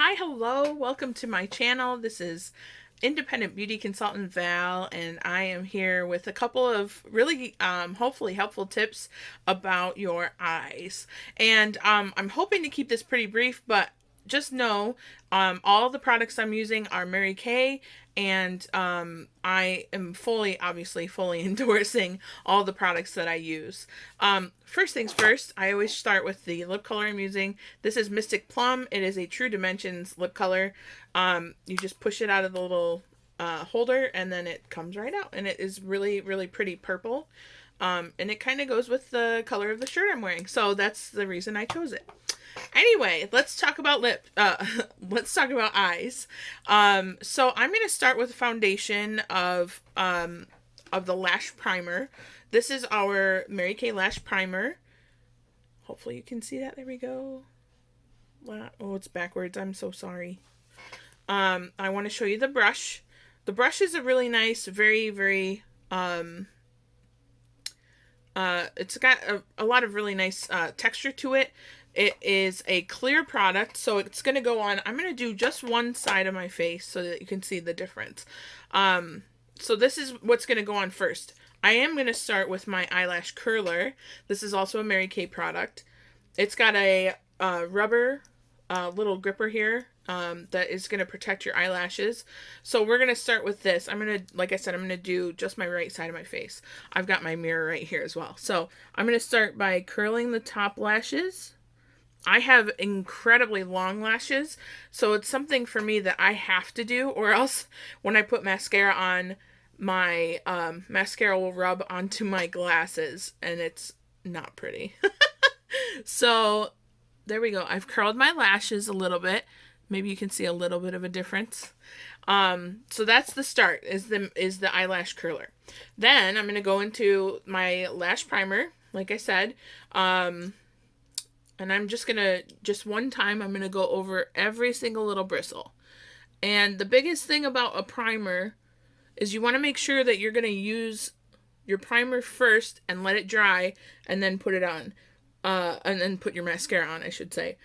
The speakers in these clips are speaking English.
Hi, hello, welcome to my channel. This is independent beauty consultant Val, and I am here with a couple of really hopefully helpful tips about your eyes. And I'm hoping to keep this pretty brief, but just know all the products I'm using are Mary Kay, and I am obviously fully endorsing all the products that I use. First things first, I always start with the lip color I'm using. This is Mystic Plum. It is a True Dimensions lip color. You just push it out of the little holder, and then it comes right out, and it is really, really pretty purple. And it kind of goes with the color of the shirt I'm wearing, so that's the reason I chose it. Anyway, let's talk about let's talk about eyes. So I'm going to start with a foundation of the lash primer. This is our Mary Kay lash primer. Hopefully you can see that. There we go. Oh, it's backwards. I'm so sorry. I want to show you the brush. The brush is a really nice, very, very it's got a lot of really nice texture to it. It is a clear product, so it's going to go on. I'm going to do just one side of my face so that you can see the difference. So this is what's going to go on first. I am going to start with my eyelash curler. This is also a Mary Kay product. It's got a rubber little gripper here that is going to protect your eyelashes. So we're going to start with this. Like I said, I'm going to do just my right side of my face. I've got my mirror right here as well. So I'm going to start by curling the top lashes. I have incredibly long lashes, so it's something for me that I have to do, or else when I put mascara on, my mascara will rub onto my glasses, and it's not pretty. So there we go. I've curled my lashes a little bit. Maybe you can see a little bit of a difference. So that's the start, is the eyelash curler. Then I'm going to go into my lash primer, like I said. And I'm just one time, I'm going to go over every single little bristle. And the biggest thing about a primer is you want to make sure that you're going to use your primer first and let it dry and then put it on. And then put your mascara on, I should say.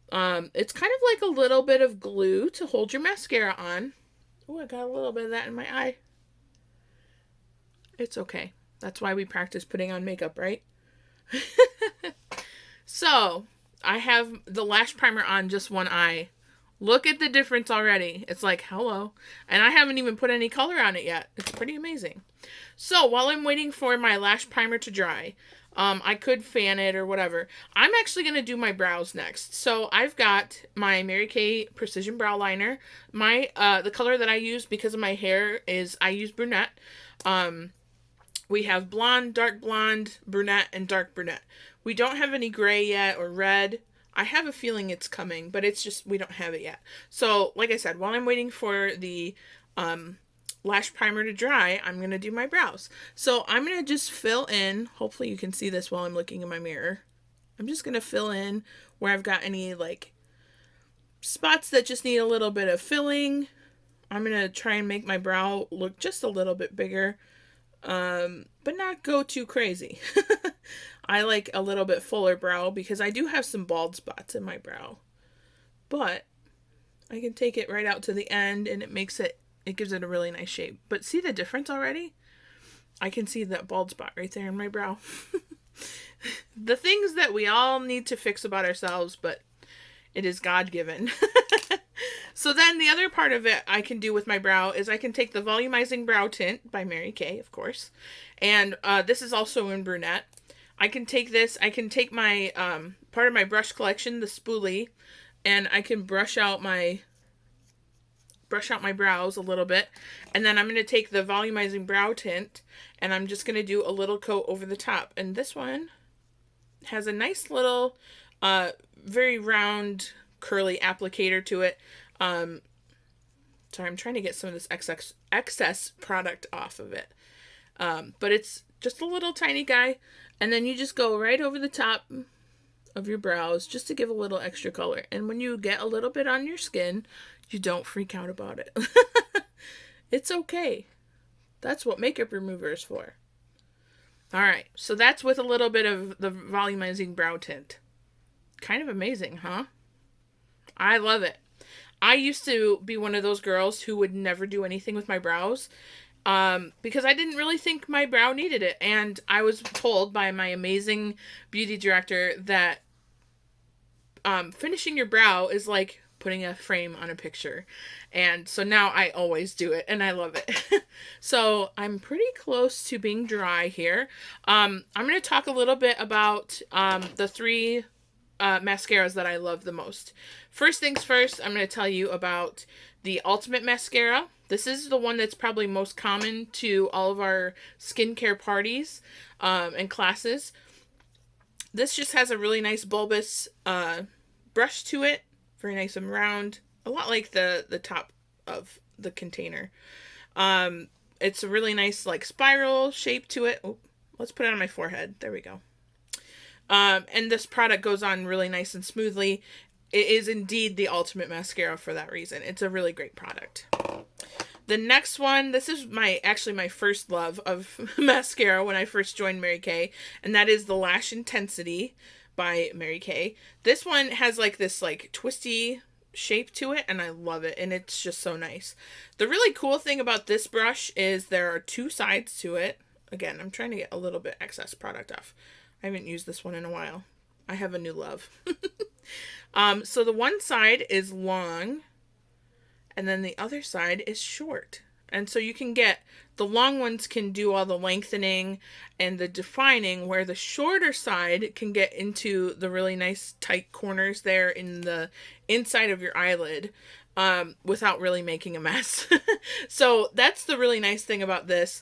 It's kind of like a little bit of glue to hold your mascara on. Oh, I got a little bit of that in my eye. It's okay. That's why we practice putting on makeup, right? So, I have the lash primer on just one eye. Look at the difference already. It's like, hello. And I haven't even put any color on it yet. It's pretty amazing. So, while I'm waiting for my lash primer to dry, I could fan it or whatever. I'm actually going to do my brows next. So, I've got my Mary Kay Precision Brow Liner. The color that I use because of my hair is, I use brunette. We have blonde, dark blonde, brunette, and dark brunette. We don't have any gray yet or red. I have a feeling it's coming, but it's just we don't have it yet. So, like I said, while I'm waiting for the lash primer to dry, I'm going to do my brows. So, I'm going to just fill in. Hopefully you can see this while I'm looking in my mirror. I'm just going to fill in where I've got any, like, spots that just need a little bit of filling. I'm going to try and make my brow look just a little bit bigger. But not go too crazy. I like a little bit fuller brow because I do have some bald spots in my brow. But I can take it right out to the end and it gives it a really nice shape. But see the difference already? I can see that bald spot right there in my brow. The things that we all need to fix about ourselves, but it is God-given. So then the other part of it I can do with my brow is I can take the Volumizing Brow Tint by Mary Kay, of course. And this is also in brunette. I can take my part of my brush collection, the spoolie, and I can brush out my brows a little bit. And then I'm going to take the Volumizing Brow Tint and I'm just going to do a little coat over the top. And this one has a nice little very round curly applicator to it. Sorry, I'm trying to get some of this excess product off of it. But it's just a little tiny guy. And then you just go right over the top of your brows just to give a little extra color. And when you get a little bit on your skin, you don't freak out about it. It's okay. That's what makeup remover is for. Alright, so that's with a little bit of the Volumizing Brow Tint. Kind of amazing, huh? I love it. I used to be one of those girls who would never do anything with my brows, because I didn't really think my brow needed it. And I was told by my amazing beauty director that finishing your brow is like putting a frame on a picture. And so now I always do it and I love it. So I'm pretty close to being dry here. I'm going to talk a little bit about the three mascaras that I love the most. First things first, I'm going to tell you about the Ultimate Mascara. This is the one that's probably most common to all of our skincare parties and classes. This just has a really nice bulbous brush to it. Very nice and round. A lot like the top of the container. It's a really nice like spiral shape to it. Oh, let's put it on my forehead. There we go. And this product goes on really nice and smoothly. It is indeed the ultimate mascara for that reason. It's a really great product. The next one, this is actually my first love of mascara when I first joined Mary Kay, and that is the Lash Intensity by Mary Kay. This one has like this like twisty shape to it, and I love it, and it's just so nice. The really cool thing about this brush is there are two sides to it. Again, I'm trying to get a little bit excess product off. I haven't used this one in a while. I have a new love. So the one side is long, and then the other side is short. And so you can get, the long ones can do all the lengthening and the defining, where the shorter side can get into the really nice tight corners there in the inside of your eyelid without really making a mess. So that's the really nice thing about this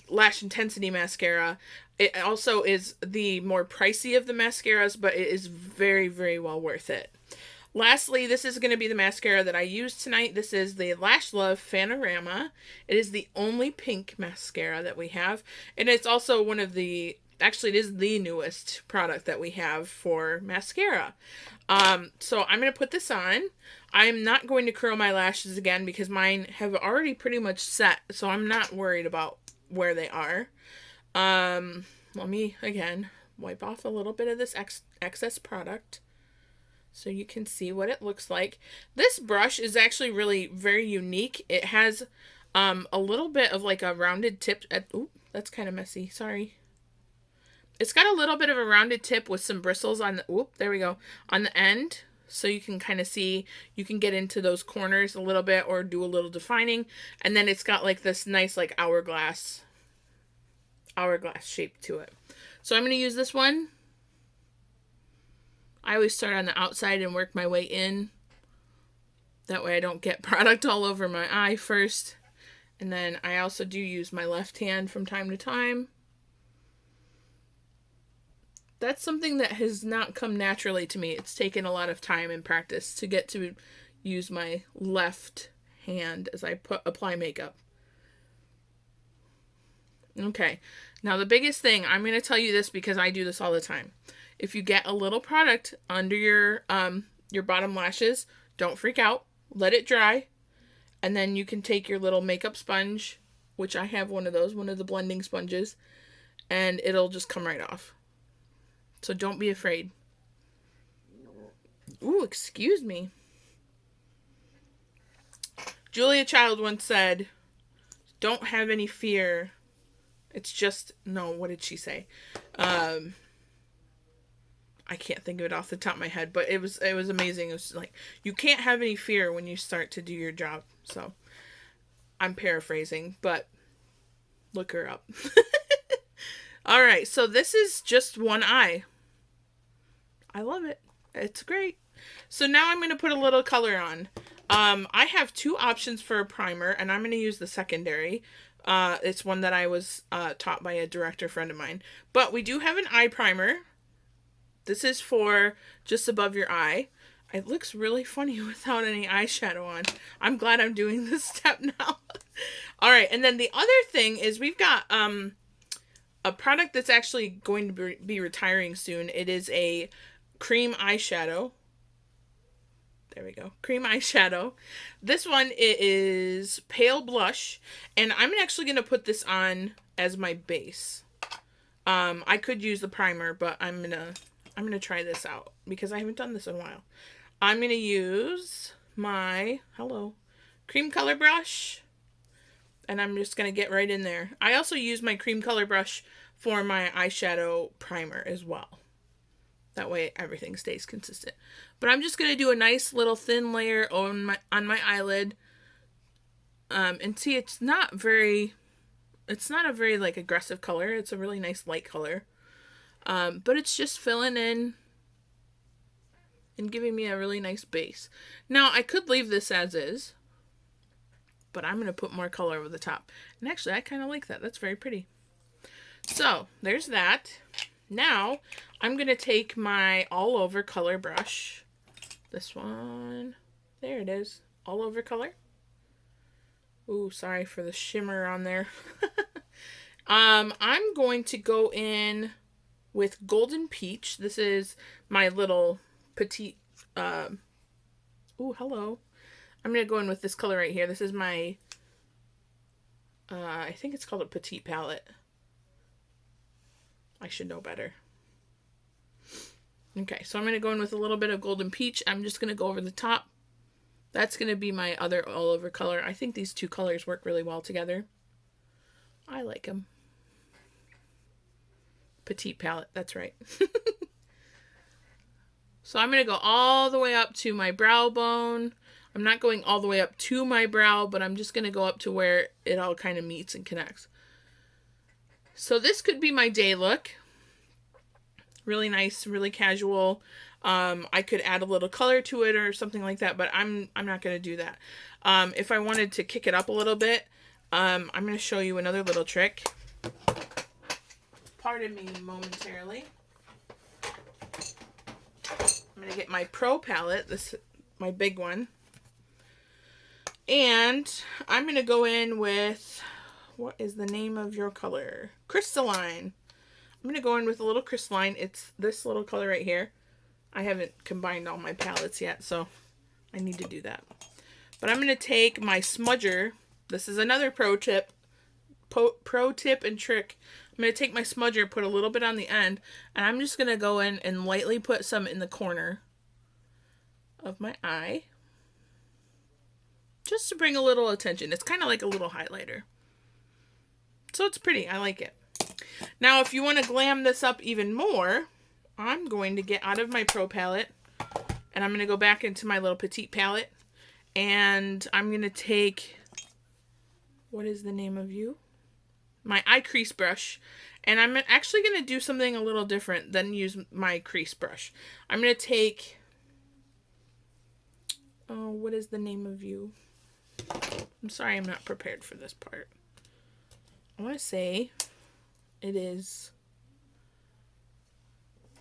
Lash Intensity mascara. It also is the more pricey of the mascaras, but it is very, very well worth it. Lastly, this is going to be the mascara that I used tonight. This is the Lash Love Fanorama. It is the only pink mascara that we have. And it's also one of the, actually it is the newest product that we have for mascara. So I'm going to put this on. I'm not going to curl my lashes again because mine have already pretty much set. So I'm not worried about where they are. Let me, again, wipe off a little bit of this excess product so you can see what it looks like. This brush is actually really very unique. It has a little bit of like a rounded tip. Ooh, that's kind of messy. Sorry. It's got a little bit of a rounded tip with some bristles on the, oop, there we go, on the end. So you can kind of see, you can get into those corners a little bit or do a little defining. And then it's got like this nice like hourglass shape to it. So I'm going to use this one. I always start on the outside and work my way in. That way I don't get product all over my eye first. And then I also do use my left hand from time to time. That's something that has not come naturally to me. It's taken a lot of time and practice to get to use my left hand as I apply makeup. Okay, now the biggest thing, I'm going to tell you this because I do this all the time. If you get a little product under your bottom lashes, don't freak out. Let it dry. And then you can take your little makeup sponge, which I have one of those, one of the blending sponges, and it'll just come right off. So don't be afraid. Ooh, excuse me. Julia Child once said, "Don't have any fear. It's just," no, what did she say? I can't think of it off the top of my head, but it was amazing. It was like, you can't have any fear when you start to do your job. So I'm paraphrasing, but look her up. All right, so this is just one eye. I love it. It's great. So now I'm going to put a little color on. I have two options for a primer, and I'm going to use the secondary. It's one that I was taught by a director friend of mine. But we do have an eye primer. This is for just above your eye. It looks really funny without any eyeshadow on. I'm glad I'm doing this step now. All right, and then the other thing is we've got a product that's actually going to be retiring soon. It is a cream eyeshadow. There we go. Cream eyeshadow. This one is Pale Blush. And I'm actually going to put this on as my base. I could use the primer, but I'm gonna try this out because I haven't done this in a while. I'm going to use my, cream color brush. And I'm just going to get right in there. I also use my cream color brush for my eyeshadow primer as well. That way everything stays consistent. But I'm just going to do a nice little thin layer on my eyelid. And see, it's not a very like aggressive color. It's a really nice light color. But it's just filling in and giving me a really nice base. Now, I could leave this as is, but I'm going to put more color over the top. And actually, I kind of like that. That's very pretty. So, there's that. Now, I'm going to take my all over color brush. This one. There it is. All over color. Ooh, sorry for the shimmer on there. I'm going to go in with Golden Peach. This is my little petite, ooh, hello. I'm going to go in with this color right here. This is my, I think it's called a Petite palette. I should know better. Okay, so I'm going to go in with a little bit of Golden Peach. I'm just going to go over the top. That's going to be my other all over color. I think these two colors work really well together. I like them. Petite palette, that's right. So I'm going to go all the way up to my brow bone. I'm not going all the way up to my brow, but I'm just going to go up to where it all kind of meets and connects. So this could be my day look. Really nice, really casual. I could add a little color to it or something like that, but I'm not going to do that. If I wanted to kick it up a little bit, I'm going to show you another little trick. Pardon me momentarily. I'm going to get my Pro palette, my big one. And I'm going to go in with, what is the name of your color? Crystalline. I'm going to go in with a little crystalline. It's this little color right here. I haven't combined all my palettes yet, so I need to do that. But I'm going to take my smudger. This is another pro tip and trick. I'm going to take my smudger, put a little bit on the end, and I'm just going to go in and lightly put some in the corner of my eye. Just to bring a little attention. It's kind of like a little highlighter. So it's pretty. I like it. Now, if you want to glam this up even more, I'm going to get out of my Pro palette, and I'm going to go back into my little Petite palette, and I'm going to take, what is the name of you? My eye crease brush, and I'm actually going to do something a little different than use my crease brush. I'm going to take, oh, what is the name of you? I'm sorry, I'm not prepared for this part. I want to say it is,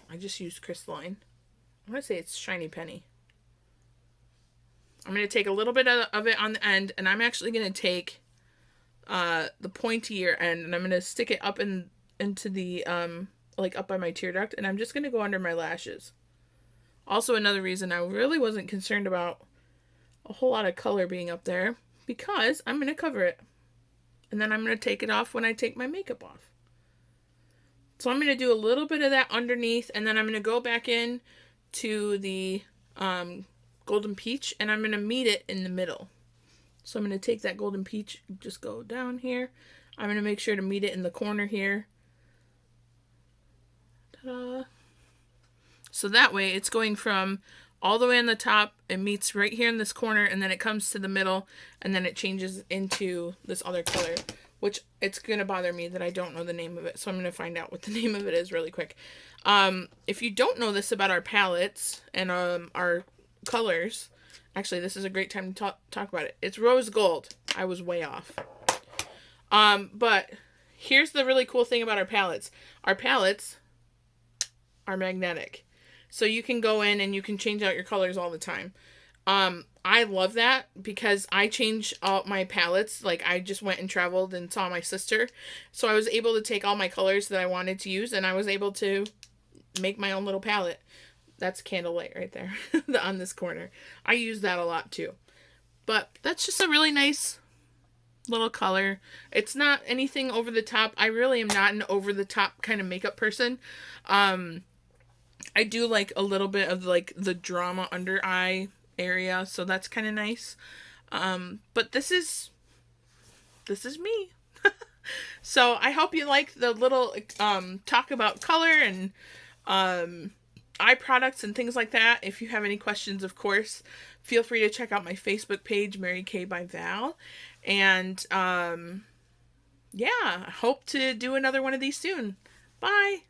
I just used crystalline. I want to say it's Shiny Penny. I'm going to take a little bit of it on the end, and I'm actually going to take the pointier end, and I'm going to stick it up into the, like up by my tear duct, and I'm just going to go under my lashes. Also, another reason I really wasn't concerned about a whole lot of color being up there, because I'm going to cover it. And then I'm going to take it off when I take my makeup off. So I'm going to do a little bit of that underneath, and then I'm going to go back in to the Golden Peach, and I'm going to meet it in the middle. So I'm going to take that Golden Peach, just go down here. I'm going to make sure to meet it in the corner here. Ta-da! So that way it's going from all the way on the top, it meets right here in this corner, and then it comes to the middle, and then it changes into this other color, which it's going to bother me that I don't know the name of it, so I'm going to find out what the name of it is really quick. If you don't know this about our palettes and our colors, actually, this is a great time to talk about it. It's rose gold. I was way off. But here's the really cool thing about our palettes. Our palettes are magnetic. So you can go in and you can change out your colors all the time. I love that because I change out my palettes. Like, I just went and traveled and saw my sister. So I was able to take all my colors that I wanted to use, and I was able to make my own little palette. That's Candlelight right there on this corner. I use that a lot too. But that's just a really nice little color. It's not anything over the top. I really am not an over the top kind of makeup person. I do like a little bit of like the drama under eye area, so that's kind of nice. But this is me. So I hope you like the little talk about color and eye products and things like that. If you have any questions, of course, feel free to check out my Facebook page, Mary Kay by Val. And yeah, I hope to do another one of these soon. Bye.